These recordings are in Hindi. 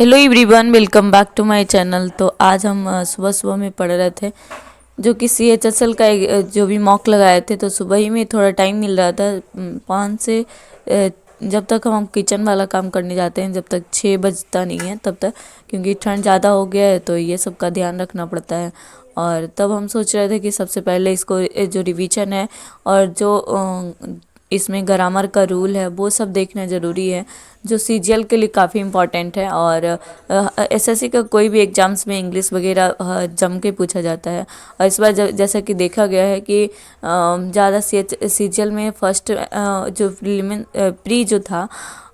Hello everyone, welcome back to my channel. तो आज हम सुबह सुबह में पढ़ रहे थे जो कि CHSL का जो भी मॉक लगाए थे। तो सुबह ही में थोड़ा टाइम मिल रहा था 5 से जब तक हम किचन वाला काम करने जाते हैं, जब तक 6 बजता नहीं है तब तक, क्योंकि ठंड ज़्यादा हो गया है तो ये सब का ध्यान रखना पड़ता है। और तब हम सोच रहे थे कि सबसे पहले इसको जो रिवीजन है और जो इसमें ग्रामर का रूल है वो सब देखना ज़रूरी है, जो CGL के लिए काफ़ी इम्पॉर्टेंट है। और SSC का कोई भी एग्ज़ाम्स में इंग्लिश वगैरह जम के पूछा जाता है। और इस बार जैसा कि देखा गया है कि ज़्यादा CGL में फर्स्ट जो प्री जो था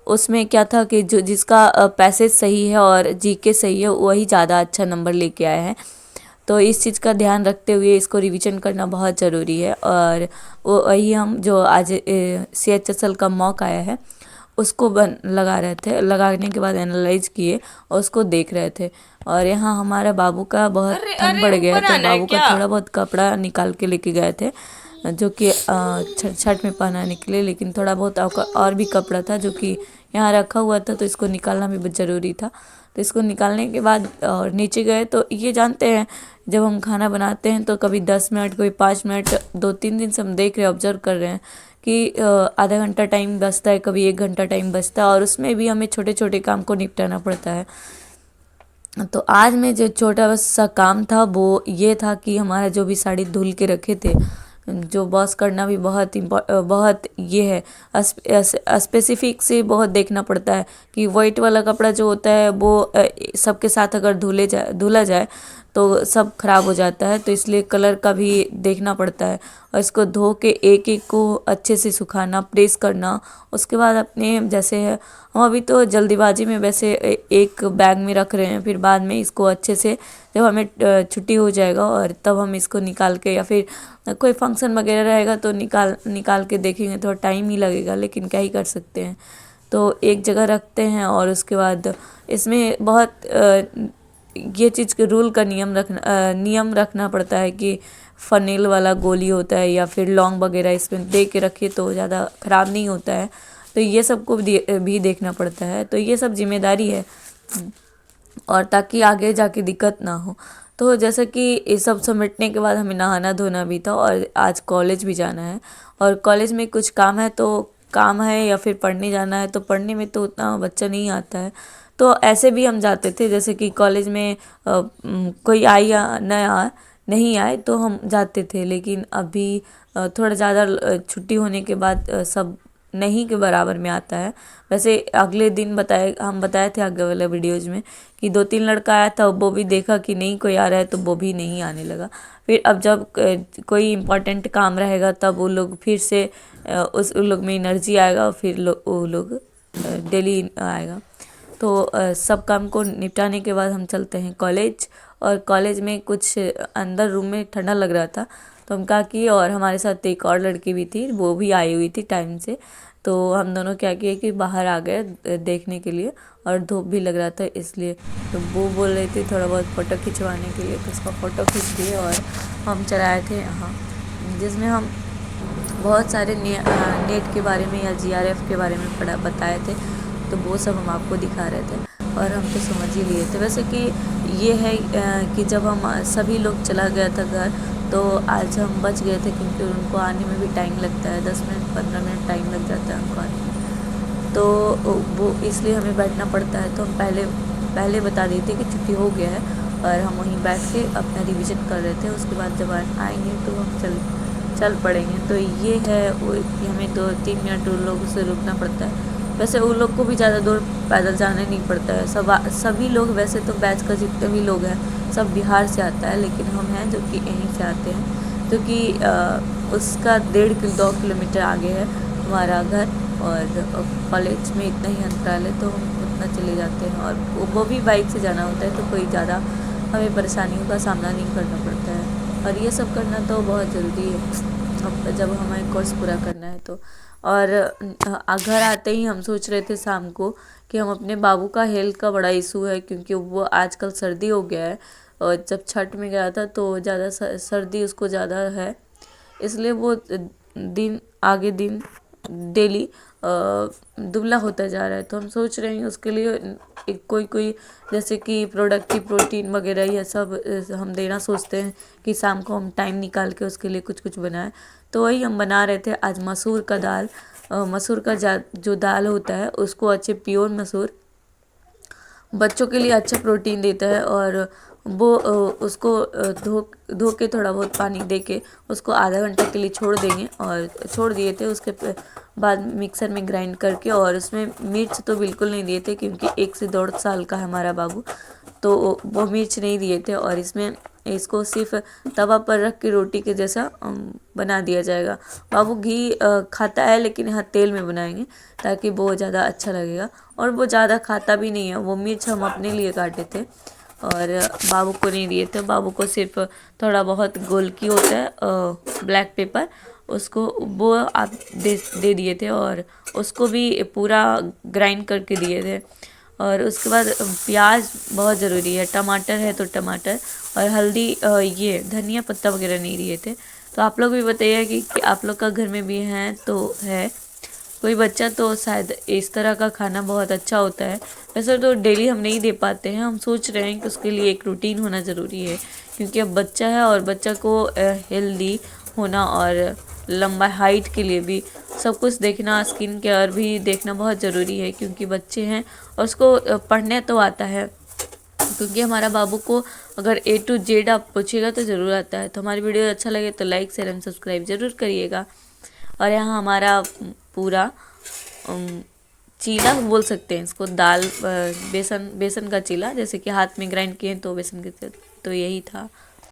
उसमें क्या था कि जो जिसका पैसेज सही है और GK सही है वही ज़्यादा अच्छा नंबर लेके आया है। तो इस चीज़ का ध्यान रखते हुए इसको रिवीजन करना बहुत ज़रूरी है। और वो वही हम जो आज CHSL का मॉक आया है उसको लगा रहे थे, लगाने के बाद एनालाइज किए और उसको देख रहे थे। और यहाँ हमारा बाबू का बहुत ठंड बढ़ गया है तो बाबू का थोड़ा बहुत कपड़ा निकाल के लेके गए थे जो कि छठ में पहनाने के लिए, लेकिन थोड़ा बहुत और भी कपड़ा था जो कि यहाँ रखा हुआ था तो इसको निकालना भी बहुत ज़रूरी था। तो इसको निकालने के बाद और नीचे गए तो ये जानते हैं जब हम खाना बनाते हैं तो कभी 10 मिनट, कभी 5 मिनट, 2-3 दिन से हम देख रहे हैं, ऑब्जर्व कर रहे हैं कि आधा घंटा टाइम बचता है, कभी 1 घंटा टाइम बचता है और उसमें भी हमें छोटे छोटे काम को निपटाना पड़ता है। तो आज में जो छोटा सा काम था वो ये था कि हमारा जो भी साड़ी धुल के रखे थे, जो वॉश करना भी बहुत ये है, स्पेसिफिक से बहुत देखना पड़ता है कि वाइट वाला कपड़ा जो होता है वो सबके साथ अगर धुला जाए तो सब खराब हो जाता है। तो इसलिए कलर का भी देखना पड़ता है और इसको धो के एक एक को अच्छे से सुखाना, प्रेस करना। उसके बाद अपने जैसे है, हम अभी तो जल्दीबाजी में वैसे एक बैग में रख रहे हैं, फिर बाद में इसको अच्छे से जब हमें छुट्टी हो जाएगा और तब हम इसको निकाल के, या फिर कोई फंक्शन वगैरह रहेगा तो निकाल के देखेंगे। थोड़ा टाइम ही लगेगा लेकिन क्या ही कर सकते हैं। तो एक जगह रखते हैं और उसके बाद इसमें बहुत ये चीज़ के रूल का नियम रखना पड़ता है कि फनेल वाला गोली होता है या फिर लौंग वगैरह इसमें दे के रखिए तो ज़्यादा ख़राब नहीं होता है। तो ये सब को भी देखना पड़ता है। तो ये सब जिम्मेदारी है और ताकि आगे जाके दिक्कत ना हो। तो जैसे कि ये सब समेटने के बाद हमें नहाना धोना भी था और आज कॉलेज भी जाना है। और कॉलेज में कुछ काम है या फिर पढ़ने जाना है तो पढ़ने में तो उतना बच्चा नहीं आता है। तो ऐसे भी हम जाते थे, जैसे कि कॉलेज में कोई आए या नहीं आए तो हम जाते थे। लेकिन अभी थोड़ा ज़्यादा छुट्टी होने के बाद सब नहीं के बराबर में आता है। वैसे अगले दिन बताए थे आगे वाले वीडियोज में कि 2-3 लड़का आया था, वो भी देखा कि नहीं कोई आ रहा है तो वो भी नहीं आने लगा। फिर अब जब कोई इम्पोर्टेंट काम रहेगा तब वो लोग फिर से उन लोग में एनर्जी आएगा और फिर वो लोग डेली आएगा। तो सब काम को निपटाने के बाद हम चलते हैं कॉलेज। और कॉलेज में कुछ अंदर रूम में ठंडा लग रहा था तो हम क्या किए, और हमारे साथ एक और लड़की भी थी, वो भी आई हुई थी टाइम से। तो हम दोनों क्या किए कि बाहर आ गए देखने के लिए, और धूप भी लग रहा था इसलिए। तो वो बोल रही थी थोड़ा बहुत फ़ोटो खिंचवाने के लिए, तो उसका फ़ोटो खींच दिए और हम चलाए थे यहाँ, जिसमें हम बहुत सारे नेट के बारे में या GRF के बारे में बताए थे। तो वो सब हम आपको दिखा रहे थे और हम तो समझ ही लिए थे। वैसे कि ये है कि जब हम सभी लोग चला गया था घर तो आज हम बच गए थे, क्योंकि उनको आने में भी टाइम लगता है, 10 मिनट 15 मिनट टाइम लग जाता है उनको आने में। तो वो इसलिए हमें बैठना पड़ता है। तो हम पहले बता देते कि छुट्टी हो गया है और हम वहीं बैठ के अपना रिविज़न कर रहे थे। उसके बाद जब आएंगे तो हम चल पड़ेंगे। तो ये है हमें 2-3 मिनट उन लोगों से रुकना पड़ता है। वैसे उन लोग को भी ज़्यादा दूर पैदल जाने नहीं पड़ता है। सभी लोग वैसे तो बैच का जितने भी लोग हैं सब बिहार से आता है, लेकिन हम हैं जो कि यहीं से आते हैं, जो कि उसका 1.5-2 किलोमीटर आगे है हमारा घर। और कॉलेज में इतना ही अंतराल है तो हम उतना चले जाते हैं। और वो भी बाइक से जाना होता है तो कोई ज़्यादा हमें परेशानियों का सामना नहीं करना पड़ता है। और ये सब करना तो बहुत ज़रूरी है जब हमें कोर्स पूरा करना है तो। और घर आते ही हम सोच रहे थे शाम को कि हम अपने बाबू का हेल्थ का बड़ा इशू है, क्योंकि वो आजकल सर्दी हो गया है और जब छठ में गया था तो ज़्यादा सर्दी उसको ज़्यादा है, इसलिए वो दिन डेली दुबला होता जा रहा है। तो हम सोच रहे हैं उसके लिए एक कोई जैसे कि प्रोडक्टिव प्रोटीन वगैरह यह सब हम देना सोचते हैं कि शाम को हम टाइम निकाल के उसके लिए कुछ कुछ बनाएं। तो वही हम बना रहे थे आज मसूर का दाल। मसूर का जो दाल होता है उसको अच्छे प्योर मसूर बच्चों के लिए अच्छा प्रोटीन देता है। और वो उसको धो के थोड़ा बहुत पानी दे के उसको आधा घंटा के लिए छोड़ देंगे। और छोड़ दिए थे उसके बाद मिक्सर में ग्राइंड करके, और उसमें मिर्च तो बिल्कुल नहीं दिए थे क्योंकि 1 से 1.5 साल का है हमारा बाबू, तो वो मिर्च नहीं दिए थे। और इसमें इसको सिर्फ तवा पर रख के रोटी के जैसा बना दिया जाएगा। बाबू घी खाता है लेकिन यहाँ तेल में बनाएंगे ताकि वो ज़्यादा अच्छा लगेगा। और वो ज़्यादा खाता भी नहीं है। वो मिर्च हम अपने लिए काटे थे और बाबू को नहीं दिए थे। बाबू को सिर्फ थोड़ा बहुत गोलकी होता है ब्लैक पेपर, उसको वो आप दे दिए थे और उसको भी पूरा ग्राइंड करके दिए थे। और उसके बाद प्याज बहुत ज़रूरी है, टमाटर है तो टमाटर, और हल्दी ये धनिया पत्ता वगैरह नहीं दिए थे। तो आप लोग भी बताइए कि आप लोग का घर में भी हैं तो है कोई बच्चा तो शायद इस तरह का खाना बहुत अच्छा होता है। वैसे तो डेली हम नहीं दे पाते हैं, हम सोच रहे हैं कि उसके लिए एक रूटीन होना ज़रूरी है क्योंकि अब बच्चा है और बच्चा को हेल्दी होना और लंबा हाइट के लिए भी सब कुछ देखना, स्किन केयर भी देखना बहुत ज़रूरी है क्योंकि बच्चे हैं और उसको पढ़ने तो आता है। क्योंकि हमारा बाबू को अगर A to Z आप पूछिएगा तो ज़रूर आता है। तो हमारी वीडियो अच्छा लगे तो लाइक शेयर एंड सब्सक्राइब ज़रूर करिएगा। और यहाँ हमारा पूरा चीला बोल सकते हैं इसको, दाल बेसन का चीला, जैसे कि हाथ में ग्राइंड किए तो बेसन के, तो यही था।